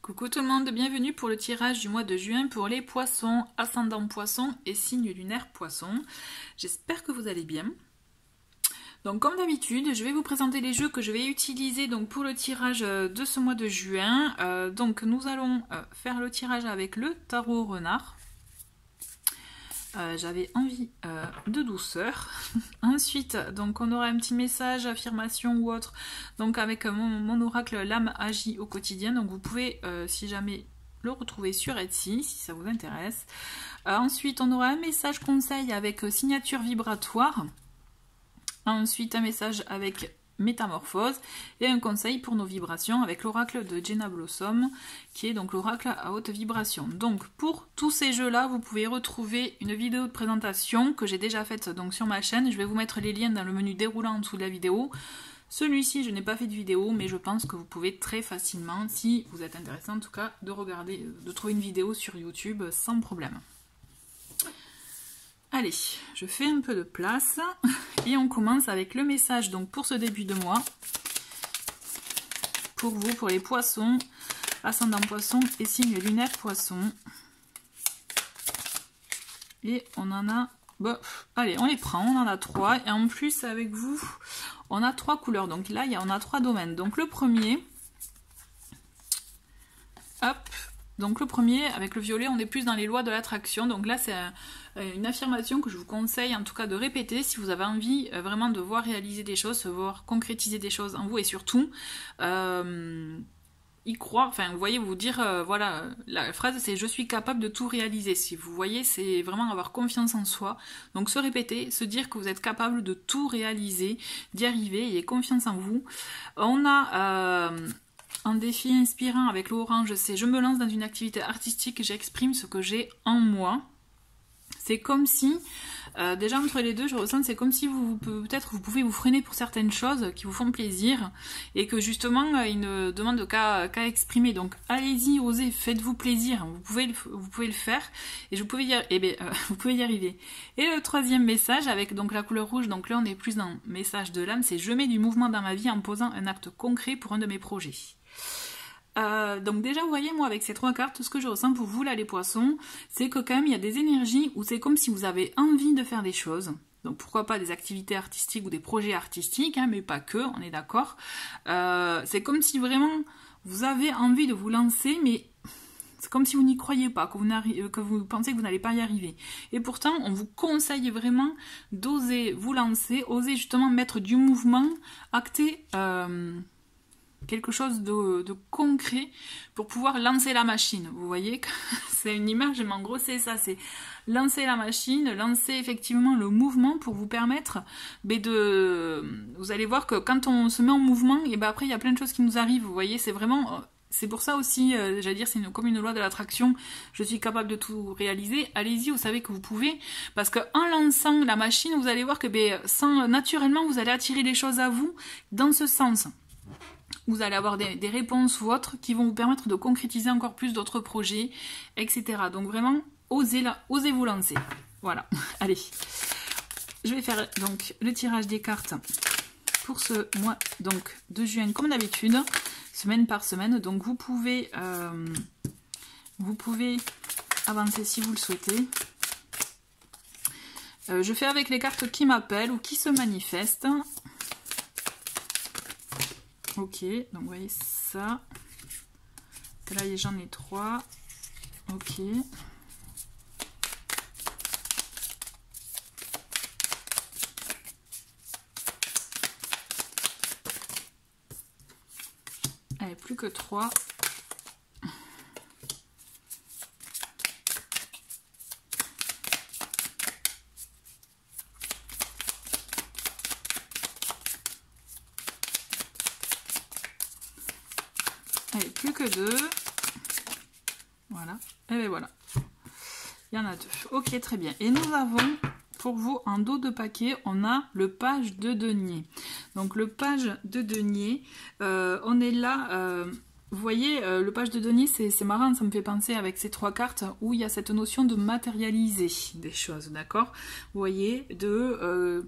Coucou tout le monde, bienvenue pour le tirage du mois de juin pour les poissons, ascendant poisson et signe lunaire poisson. J'espère que vous allez bien. Donc comme d'habitude, je vais vous présenter les jeux que je vais utiliser donc, pour le tirage de ce mois de juin. Donc nous allons faire le tirage avec le tarot renard. J'avais envie de douceur. Ensuite, donc on aura un petit message, affirmation ou autre, donc avec mon oracle l'âme agit au quotidien. Donc vous pouvez, si jamais, le retrouver sur Etsy, si ça vous intéresse. Ensuite, on aura un message conseil avec signature vibratoire. Ensuite, un message avec métamorphose et un conseil pour nos vibrations avec l'oracle de Jenna Blossom qui est donc l'oracle à haute vibration. Donc pour tous ces jeux là vous pouvez retrouver une vidéo de présentation que j'ai déjà faite donc sur ma chaîne. Je vais vous mettre les liens dans le menu déroulant en dessous de la vidéo. Celui-ci je n'ai pas fait de vidéo mais je pense que vous pouvez très facilement, si vous êtes intéressé en tout cas, de regarder, de trouver une vidéo sur YouTube sans problème. Allez, je fais un peu de place et on commence avec le message donc pour ce début de mois. Pour vous, pour les poissons, ascendant poisson et signe lunaire poisson. Et on en a... Bon, allez, on les prend, on en a 3. Et en plus, avec vous, on a 3 couleurs. Donc là, on a 3 domaines. Donc le premier... Hop. Donc le premier, avec le violet, on est plus dans les lois de l'attraction. Donc là, c'est une affirmation que je vous conseille en tout cas de répéter si vous avez envie vraiment de voir réaliser des choses, de voir concrétiser des choses en vous et surtout y croire. Enfin, vous voyez, vous dire, voilà, la phrase c'est « je suis capable de tout réaliser ». Si vous voyez, c'est vraiment avoir confiance en soi. Donc se répéter, se dire que vous êtes capable de tout réaliser, d'y arriver, ayez confiance en vous. On a... un défi inspirant avec l'orange, c'est je me lance dans une activité artistique, j'exprime ce que j'ai en moi. C'est comme si, déjà entre les deux, je ressens, c'est comme si peut-être vous pouvez vous freiner pour certaines choses qui vous font plaisir et que justement, ils ne demandent qu'à exprimer. Donc allez-y, osez, faites-vous plaisir, vous pouvez le faire et vous pouvez y arriver. Et le troisième message avec donc la couleur rouge, donc là on est plus dans le message de l'âme, c'est je mets du mouvement dans ma vie en posant un acte concret pour un de mes projets. Donc déjà vous voyez moi avec ces 3 cartes, tout ce que je ressens pour vous là les poissons, c'est que quand même il y a des énergies où c'est comme si vous avez envie de faire des choses. Donc pourquoi pas des activités artistiques ou des projets artistiques, hein, mais pas que, on est d'accord. C'est comme si vraiment vous avez envie de vous lancer, mais c'est comme si vous n'y croyez pas, que vous pensez que vous n'allez pas y arriver. Et pourtant, on vous conseille vraiment d'oser vous lancer, oser justement mettre du mouvement, acter... quelque chose de concret pour pouvoir lancer la machine. Vous voyez que c'est une image, mais en gros c'est ça, c'est lancer la machine, lancer effectivement le mouvement pour vous permettre vous allez voir que quand on se met en mouvement, et ben après il y a plein de choses qui nous arrivent, vous voyez, c'est vraiment... C'est pour ça aussi, j'allais dire, c'est comme une loi de l'attraction, je suis capable de tout réaliser, allez-y, vous savez que vous pouvez, parce qu'en lançant la machine, vous allez voir que naturellement, vous allez attirer les choses à vous dans ce sens. Vous allez avoir des réponses ou autres qui vont vous permettre de concrétiser encore plus d'autres projets, etc. Donc vraiment, osez vous lancer. Voilà, allez. Je vais faire donc le tirage des cartes pour ce mois donc, de juin, comme d'habitude, semaine par semaine. Donc vous pouvez avancer si vous le souhaitez. Je fais avec les cartes qui m'appellent ou qui se manifestent. Ok, donc vous voyez ça. Là j'en ai 3. Ok. Allez, plus que 3. Allez, plus que 2. Voilà. Et bien voilà. Il y en a 2. Ok, très bien. Et nous avons, pour vous, en dos de paquet, on a le page de denier. Donc le page de denier, on est là... vous voyez, le page de denier, c'est marrant, ça me fait penser avec ces 3 cartes où il y a cette notion de matérialiser des choses, d'accord? Vous voyez, de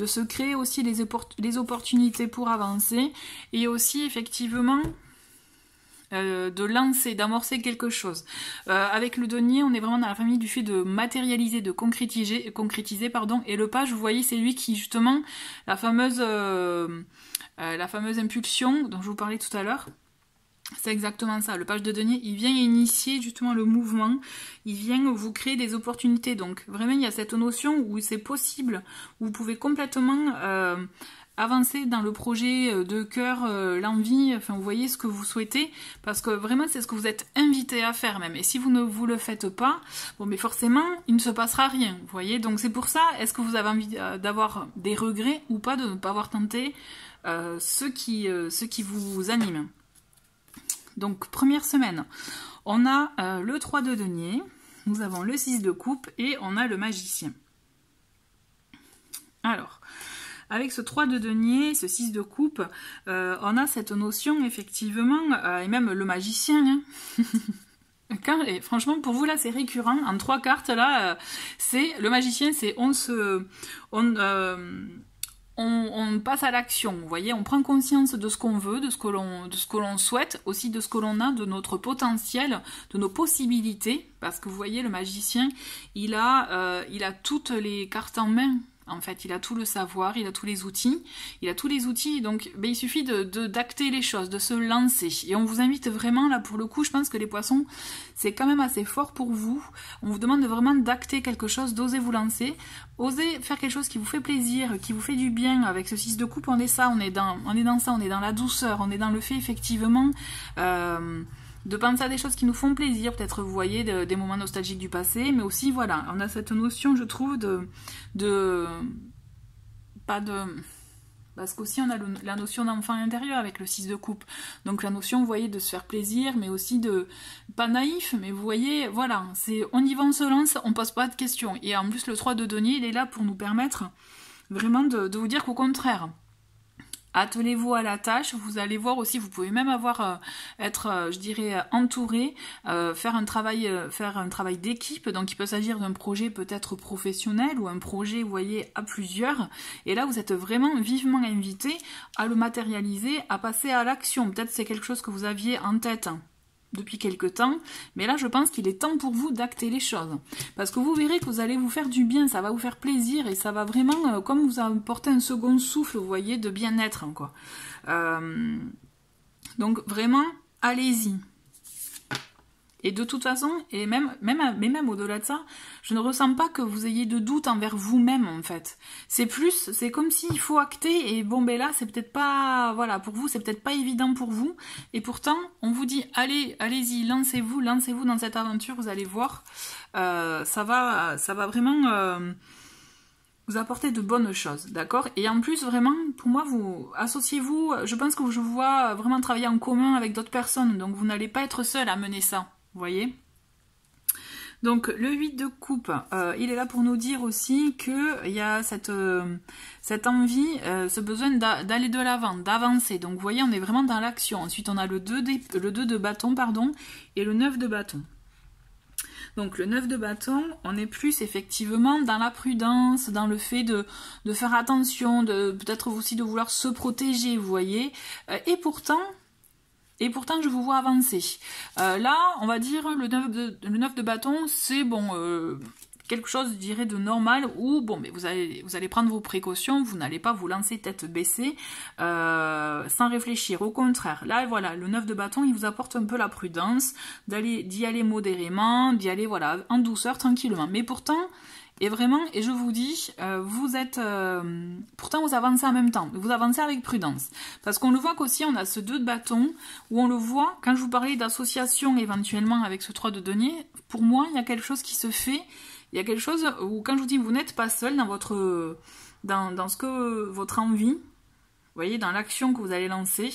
se créer aussi les opportunités pour avancer et aussi effectivement de lancer, d'amorcer quelque chose. Avec le denier, on est vraiment dans la famille du fait de matérialiser, de concrétiser, pardon. Et le page, vous voyez, c'est lui qui, justement, la fameuse impulsion dont je vous parlais tout à l'heure, c'est exactement ça. Le page de denier, il vient initier justement le mouvement, il vient vous créer des opportunités. Donc vraiment, il y a cette notion où c'est possible, où vous pouvez complètement avancer dans le projet de cœur, l'envie, enfin vous voyez ce que vous souhaitez, parce que vraiment c'est ce que vous êtes invité à faire même. Et si vous ne vous le faites pas, bon mais forcément il ne se passera rien, vous voyez. Donc c'est pour ça, est-ce que vous avez envie d'avoir des regrets ou pas de ne pas avoir tenté ce qui vous anime. Donc première semaine, on a le 3 de denier, nous avons le 6 de coupe et on a le magicien. Alors, avec ce 3 de denier, ce 6 de coupe, on a cette notion effectivement, et même le magicien, hein. Et franchement pour vous là c'est récurrent, en 3 cartes là, c'est le magicien, c'est on passe à l'action, vous voyez, on prend conscience de ce qu'on veut, de ce que l'on souhaite, aussi de ce que l'on a, de notre potentiel, de nos possibilités, parce que vous voyez, le magicien, il a toutes les cartes en main. En fait, il a tout le savoir, il a tous les outils, donc ben, il suffit d'acter les choses, de se lancer. Et on vous invite vraiment, là pour le coup, je pense que les poissons, c'est quand même assez fort pour vous. On vous demande vraiment d'acter quelque chose, d'oser vous lancer, oser faire quelque chose qui vous fait plaisir, qui vous fait du bien. Avec ce 6 de coupe, on est dans ça, on est dans la douceur, on est dans le fait effectivement... de penser à des choses qui nous font plaisir, peut-être vous voyez des moments nostalgiques du passé, mais aussi voilà, on a cette notion je trouve parce qu'aussi on a la notion d'enfant intérieur avec le 6 de coupe, donc la notion vous voyez de se faire plaisir, mais aussi de, pas naïf, mais vous voyez, voilà, c'est on y va, on se lance, on pose pas de questions, et en plus le 3 de denier il est là pour nous permettre vraiment de vous dire qu'au contraire, attelez-vous à la tâche, vous allez voir aussi, vous pouvez même être, je dirais, entouré, faire un travail d'équipe, donc il peut s'agir d'un projet peut-être professionnel ou un projet, vous voyez, à plusieurs, et là vous êtes vraiment vivement invité à le matérialiser, à passer à l'action. Peut-être c'est quelque chose que vous aviez en tête depuis quelque temps, mais là je pense qu'il est temps pour vous d'acter les choses, parce que vous verrez que vous allez vous faire du bien, ça va vous faire plaisir, et ça va vraiment, comme vous apporter un second souffle, vous voyez, de bien-être, quoi. Donc vraiment, allez-y. Et de toute façon, et même au-delà de ça, je ne ressens pas que vous ayez de doute envers vous-même, en fait. C'est comme s'il faut acter, et bon, ben là, c'est peut-être pas, voilà, pour vous, c'est peut-être pas évident pour vous, et pourtant, on vous dit, allez-y, lancez-vous dans cette aventure, vous allez voir, ça va vraiment vous apporter de bonnes choses, d'accord? Et en plus, vraiment, pour moi, vous associez-vous, je pense que je vous vois vraiment travailler en commun avec d'autres personnes, donc vous n'allez pas être seul à mener ça. Vous voyez? Donc le 8 de coupe, il est là pour nous dire aussi qu'il y a cette envie, ce besoin d'aller de l'avant, d'avancer. Donc vous voyez, on est vraiment dans l'action. Ensuite on a le 2 de bâton, pardon, et le 9 de bâton. Donc le 9 de bâton, on est plus effectivement dans la prudence, dans le fait de faire attention, peut-être aussi de vouloir se protéger, vous voyez. Et pourtant, je vous vois avancer. Là, on va dire, le 9 de bâton, c'est bon, quelque chose, je dirais, de normal, où, bon, mais vous allez prendre vos précautions, vous n'allez pas vous lancer tête baissée, sans réfléchir. Au contraire, là, voilà, le 9 de bâton, il vous apporte un peu la prudence, d'y aller modérément, d'y aller, voilà, en douceur, tranquillement. Mais pourtant... Et vraiment, et je vous dis, vous êtes... pourtant, vous avancez en même temps. Vous avancez avec prudence. Parce qu'on le voit qu'aussi, on a ce 2 de bâton, où on le voit, quand je vous parlais d'association éventuellement avec ce 3 de denier, pour moi, il y a quelque chose qui se fait. Il y a quelque chose où, quand je vous dis, vous n'êtes pas seul dans dans ce que votre envie, vous voyez, dans l'action que vous allez lancer.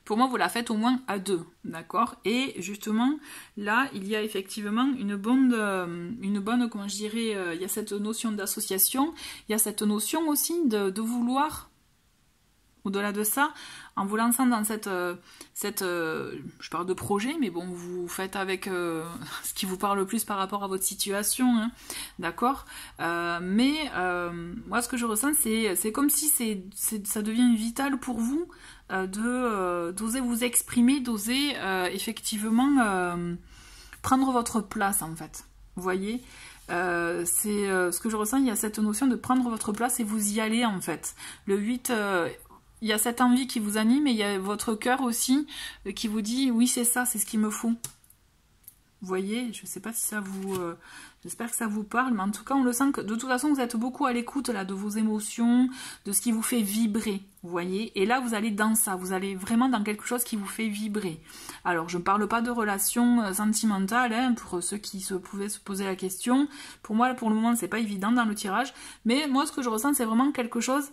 Pour moi, vous la faites au moins à 2, d'accord? Et justement, là, il y a effectivement une bonne, comment je dirais, il y a cette notion d'association, il y a cette notion aussi de vouloir au-delà de ça, en vous lançant dans je parle de projet, mais bon, vous faites avec ce qui vous parle le plus par rapport à votre situation, hein, d'accord, mais moi, ce que je ressens, c'est comme si ça devient vital pour vous d'oser vous exprimer, d'oser effectivement prendre votre place, en fait. Vous voyez, c'est ce que je ressens, il y a cette notion de prendre votre place et vous y allez, en fait. Le 8, il y a cette envie qui vous anime et il y a votre cœur aussi qui vous dit, oui, c'est ça, c'est ce qu'il me faut. Vous voyez, je ne sais pas si ça vous... j'espère que ça vous parle, mais en tout cas, on le sent que de toute façon, vous êtes beaucoup à l'écoute là de vos émotions, de ce qui vous fait vibrer, vous voyez. Et là, vous allez dans ça, vous allez vraiment dans quelque chose qui vous fait vibrer. Alors, je ne parle pas de relations sentimentales, hein, pour ceux qui pouvaient se poser la question. Pour moi, pour le moment, c'est pas évident dans le tirage. Mais moi, ce que je ressens, c'est vraiment quelque chose...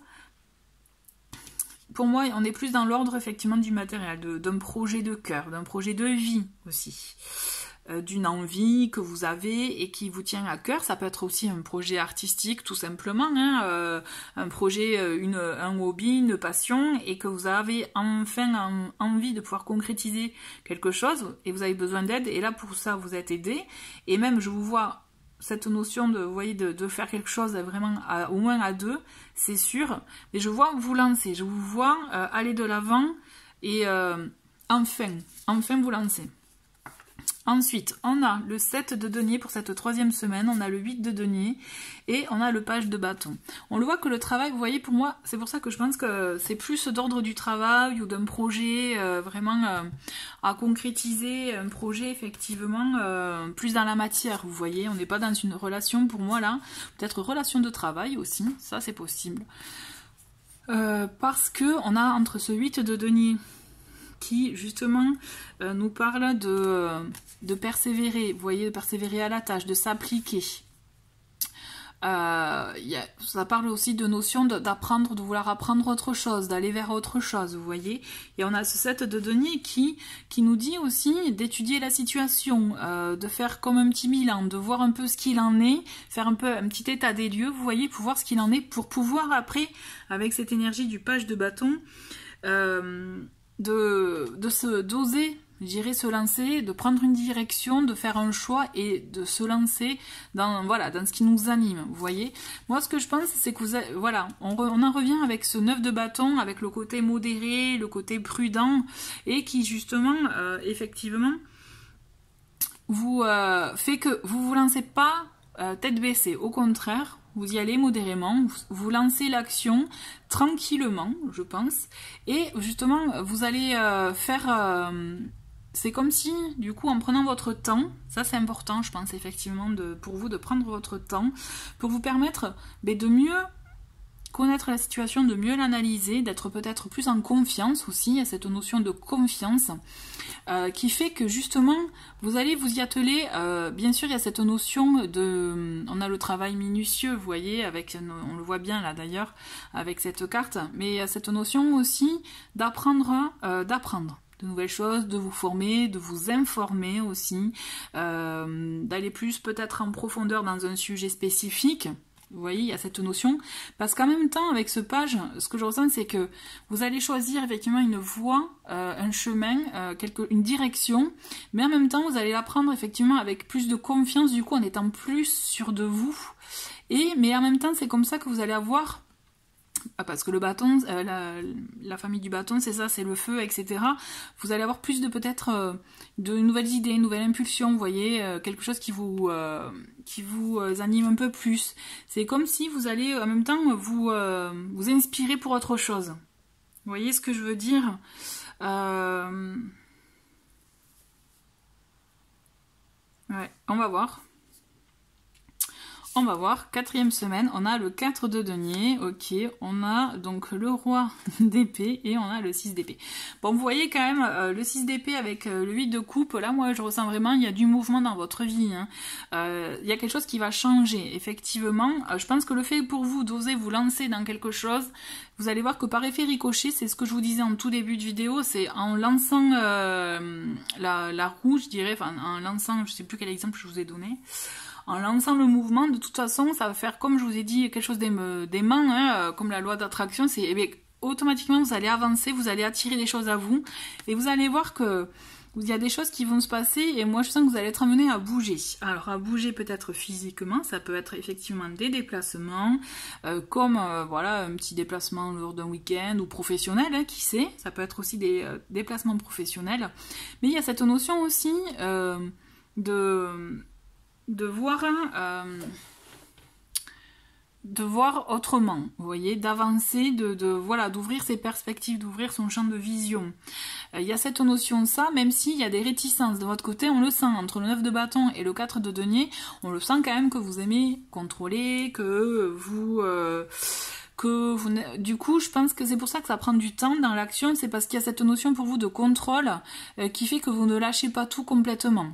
Pour moi, on est plus dans l'ordre, effectivement, du matériel, d'un projet de cœur, d'un projet de vie aussi. D'une envie que vous avez et qui vous tient à cœur. Ça peut être aussi un projet artistique tout simplement, hein, un projet, un hobby, une passion, et que vous avez enfin envie de pouvoir concrétiser quelque chose et vous avez besoin d'aide, et là pour ça vous êtes aidé. Et même je vous vois cette notion de, vous voyez, de faire quelque chose vraiment au moins à deux, c'est sûr, mais je vois vous lancer, je vous vois aller de l'avant et enfin vous lancer. Ensuite, on a le 7 de denier pour cette troisième semaine, on a le 8 de denier et on a le page de bâton. On le voit que le travail, vous voyez, pour moi, c'est pour ça que je pense que c'est plus d'ordre du travail ou d'un projet vraiment à concrétiser, un projet effectivement plus dans la matière, vous voyez. On n'est pas dans une relation, pour moi là, peut-être relation de travail aussi, ça c'est possible. Parce que on a entre ce 8 de denier qui justement nous parle de persévérer, vous voyez, de persévérer à la tâche, de s'appliquer. Ça parle aussi de notion d'apprendre, de vouloir apprendre autre chose, d'aller vers autre chose, vous voyez. Et on a ce 7 de denier qui nous dit aussi d'étudier la situation, de faire comme un petit bilan, de voir un peu ce qu'il en est, faire un peu un petit état des lieux, vous voyez, pour voir ce qu'il en est, pour pouvoir après, avec cette énergie du page de bâton, d'oser, je dirais, se lancer, de prendre une direction, de faire un choix et de se lancer dans ce qui nous anime, vous voyez. Moi, ce que je pense, c'est que on en revient avec ce 9 de bâton, avec le côté modéré, le côté prudent, et qui justement, effectivement, vous fait que vous vous lancez pas tête baissée, au contraire, vous y allez modérément, vous lancez l'action tranquillement, je pense, et justement, vous allez faire... c'est comme si, du coup, en prenant votre temps, ça c'est important, je pense, effectivement, pour vous de prendre votre temps, pour vous permettre de mieux connaître la situation, de mieux l'analyser, d'être peut-être plus en confiance aussi, il y a cette notion de confiance qui fait que justement vous allez vous y atteler. Bien sûr il y a cette notion on a le travail minutieux, vous voyez, on le voit bien là d'ailleurs avec cette carte, mais il y a cette notion aussi d'apprendre de nouvelles choses, de vous former, de vous informer aussi, d'aller plus peut-être en profondeur dans un sujet spécifique. Vous voyez, il y a cette notion, parce qu'en même temps, avec ce page, ce que je ressens, c'est que vous allez choisir effectivement une voie, un chemin, une direction, mais en même temps, vous allez l'apprendre effectivement avec plus de confiance, du coup, en étant plus sûr de vous. Mais en même temps, c'est comme ça que vous allez avoir... parce que le bâton, la famille du bâton, c'est ça, c'est le feu, etc. Vous allez avoir plus de peut-être de nouvelles idées, une nouvelle impulsion, vous voyez, quelque chose qui vous anime un peu plus. C'est comme si vous allez en même temps vous inspirer pour autre chose. Vous voyez ce que je veux dire? Ouais, on va voir. On va voir, quatrième semaine, on a le 4 de denier, ok, on a donc le roi d'épée et on a le 6 d'épée. Bon, vous voyez quand même le 6 d'épée avec le 8 de coupe, là moi je ressens vraiment, il y a du mouvement dans votre vie, hein. Il y a quelque chose qui va changer, effectivement. Je pense que le fait pour vous d'oser vous lancer dans quelque chose, vous allez voir que par effet ricochet, c'est ce que je vous disais en tout début de vidéo, c'est en lançant la roue, je dirais, enfin en lançant, je sais plus quel exemple je vous ai donné, en lançant le mouvement, de toute façon, ça va faire, comme je vous ai dit, quelque chose des mains, hein, comme la loi d'attraction, c'est automatiquement vous allez avancer, vous allez attirer des choses à vous et vous allez voir que il y a des choses qui vont se passer et moi je sens que vous allez être amené à bouger. Alors à bouger peut-être physiquement, ça peut être effectivement des déplacements, comme voilà un petit déplacement lors d'un week-end ou professionnel, hein, qui sait, ça peut être aussi des déplacements professionnels. Mais il y a cette notion aussi de voir autrement, vous voyez, d'avancer, voilà, d'ouvrir ses perspectives, d'ouvrir son champ de vision. Il y a cette notion de ça, même s'il y a des réticences de votre côté, on le sent, entre le 9 de bâton et le 4 de denier, on le sent quand même que vous aimez contrôler, du coup, je pense que c'est pour ça que ça prend du temps dans l'action, c'est parce qu'il y a cette notion pour vous de contrôle qui fait que vous ne lâchez pas tout complètement.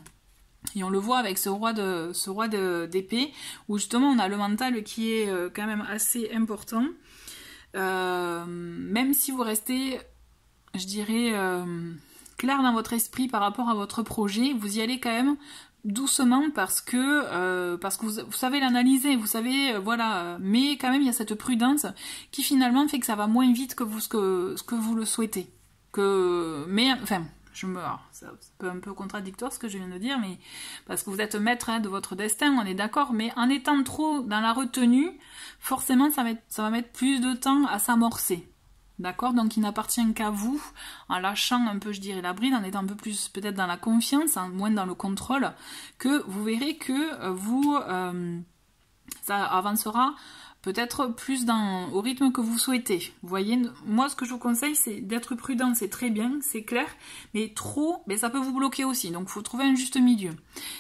Et on le voit avec ce roi d'épée, où justement on a le mental qui est quand même assez important. Même si vous restez, je dirais, clair dans votre esprit par rapport à votre projet, vous y allez quand même doucement parce que vous savez l'analyser, vous savez, voilà. Mais quand même il y a cette prudence qui finalement fait que ça va moins vite que ce que vous le souhaitez. C'est un peu contradictoire ce que je viens de dire, mais parce que vous êtes maître de votre destin, on est d'accord, mais en étant trop dans la retenue, forcément ça va mettre plus de temps à s'amorcer. D'accord? Donc il n'appartient qu'à vous, en lâchant un peu, je dirais, la bride, en étant un peu plus peut-être dans la confiance, moins dans le contrôle, que vous verrez que ça avancera peut-être plus au rythme que vous souhaitez. Vous voyez, moi ce que je vous conseille c'est d'être prudent, c'est très bien, c'est clair, mais trop, ça peut vous bloquer aussi, donc il faut trouver un juste milieu.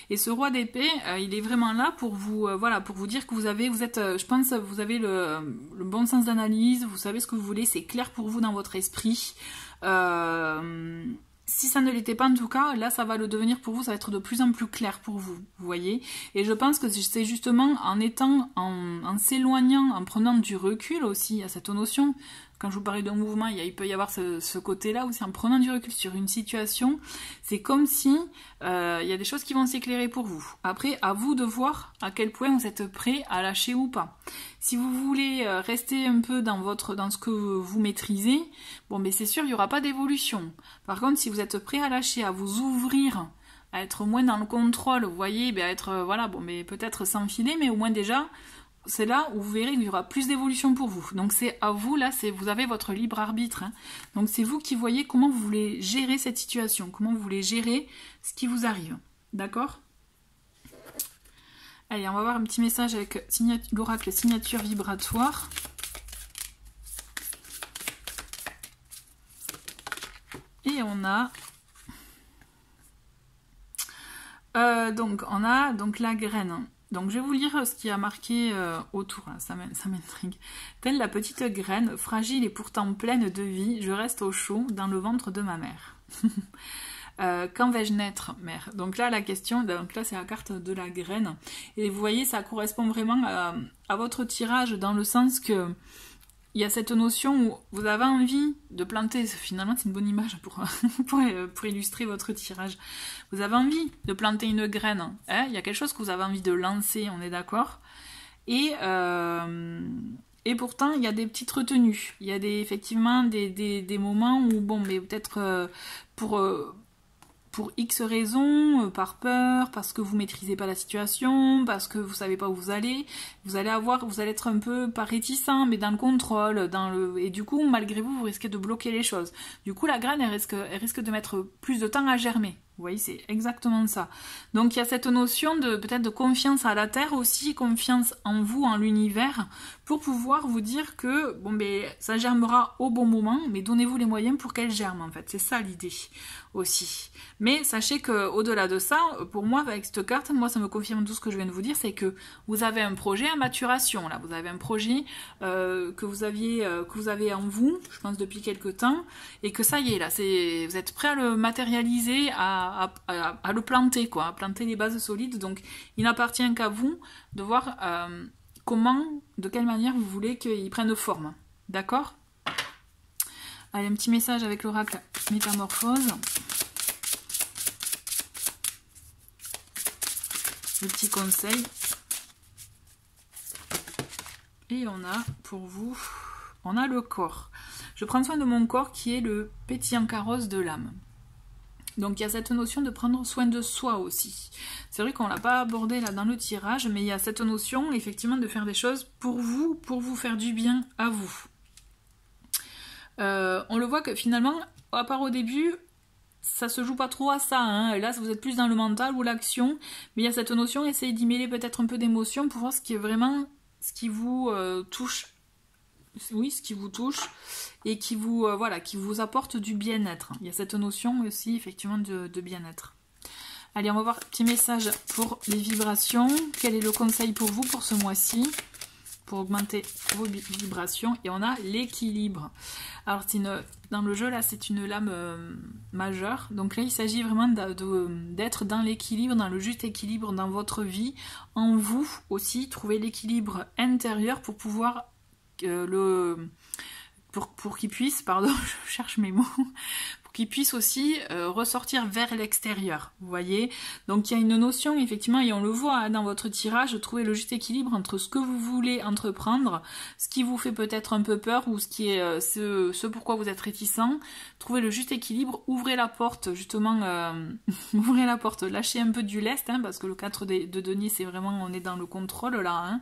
Et ce roi d'épée, il est vraiment là pour vous, voilà, pour vous dire que vous avez le bon sens d'analyse, vous savez ce que vous voulez, c'est clair pour vous dans votre esprit. Si ça ne l'était pas en tout cas, là ça va le devenir pour vous, ça va être de plus en plus clair pour vous, vous voyez. Et je pense que c'est justement en s'éloignant, en prenant du recul aussi à cette notion. Quand je vous parlais d'un mouvement, il peut y avoir ce côté-là aussi, en prenant du recul sur une situation, c'est comme si il y a des choses qui vont s'éclairer pour vous. Après, à vous de voir à quel point vous êtes prêt à lâcher ou pas. Si vous voulez rester un peu dans ce que vous maîtrisez, c'est sûr, il n'y aura pas d'évolution. Par contre, si vous êtes prêt à lâcher, à vous ouvrir, à être moins dans le contrôle, vous voyez, à être, peut-être sans filet, mais au moins déjà, c'est là où vous verrez qu'il y aura plus d'évolution pour vous. Donc c'est à vous, là, vous avez votre libre arbitre. Hein. Donc c'est vous qui voyez comment vous voulez gérer cette situation, comment vous voulez gérer ce qui vous arrive. D'accord ? Allez, on va voir un petit message avec l'oracle signature vibratoire. Et on a... on a la graine. Donc je vais vous lire ce qui a marqué autour, là, ça m'intrigue. Telle la petite graine, fragile et pourtant pleine de vie, je reste au chaud dans le ventre de ma mère. Quand vais-je naître, mère? Donc là la question, c'est la carte de la graine. Et vous voyez, ça correspond vraiment à votre tirage, dans le sens que il y a cette notion où vous avez envie de planter, finalement c'est une bonne image pour illustrer votre tirage. Vous avez envie de planter une graine, hein, il y a quelque chose que vous avez envie de lancer, on est d'accord. Et pourtant il y a des petites retenues, il y a effectivement des moments où peut-être pour X raisons, par peur, parce que vous maîtrisez pas la situation, parce que vous savez pas où vous allez être un peu pas réticent, mais dans le contrôle, et du coup, malgré vous risquez de bloquer les choses. Du coup, la graine, elle risque de mettre plus de temps à germer. Vous voyez, c'est exactement ça. Donc, il y a cette notion peut-être de confiance à la terre aussi, confiance en vous, en l'univers, pour pouvoir vous dire que, ça germera au bon moment, mais donnez-vous les moyens pour qu'elle germe, en fait. C'est ça l'idée aussi. Mais sachez que au-delà de ça, pour moi, avec cette carte, ça me confirme tout ce que je viens de vous dire, c'est que vous avez un projet à maturation, là. Vous avez un projet que vous avez en vous, je pense depuis quelque temps, et que ça y est, là, vous êtes prêt à le matérialiser, à le planter, quoi, à planter les bases solides. Donc, il n'appartient qu'à vous de voir de quelle manière vous voulez qu'il prenne forme. D'accord ? Allez, un petit message avec l'oracle Métamorphose. Le petit conseil. Et on a pour vous, on a le corps. Je prends soin de mon corps qui est le pétillant carrosse de l'âme. Donc il y a cette notion de prendre soin de soi aussi. C'est vrai qu'on ne l'a pas abordé là dans le tirage, mais il y a cette notion effectivement de faire des choses pour vous faire du bien à vous. On le voit que finalement, à part au début, ça se joue pas trop à ça, hein. Là vous êtes plus dans le mental ou l'action, mais il y a cette notion, essayez d'y mêler peut-être un peu d'émotion pour voir ce qui est vraiment, ce qui vous touche, oui, ce qui vous touche, et qui vous, voilà, qui vous apporte du bien-être. Il y a cette notion aussi effectivement de bien-être. Allez, on va voir un petit message pour les vibrations. Quel est le conseil pour vous pour ce mois-ci, pour augmenter vos vibrations? Et on a l'équilibre. Alors dans le jeu là, c'est une lame majeure. Donc là, il s'agit vraiment d'être dans l'équilibre, dans le juste équilibre dans votre vie, en vous aussi, trouver l'équilibre intérieur pour pouvoir pour qu'il puisse, pardon, je cherche mes mots, pour qu'il puisse aussi ressortir vers l'extérieur, vous voyez. Donc il y a une notion, effectivement, et on le voit hein, dans votre tirage, de trouver le juste équilibre entre ce que vous voulez entreprendre, ce qui vous fait peut-être un peu peur, ou ce qui est ce pourquoi vous êtes réticent, trouver le juste équilibre, ouvrez la porte, justement, ouvrez la porte, lâchez un peu du lest, hein, parce que le 4 de denier, c'est vraiment, on est dans le contrôle là,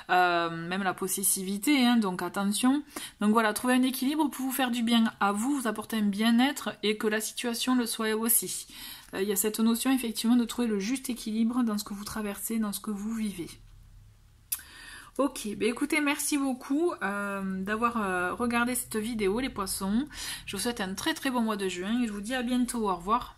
hein, même la possessivité, hein, donc attention. Donc voilà, trouvez un équilibre pour vous faire du bien à vous, vous apporter un bien-être et que la situation le soit aussi. Il y a cette notion effectivement de trouver le juste équilibre dans ce que vous traversez, dans ce que vous vivez. Ok, bah écoutez, merci beaucoup d'avoir regardé cette vidéo les poissons. Je vous souhaite un très très bon mois de juin et je vous dis à bientôt, au revoir.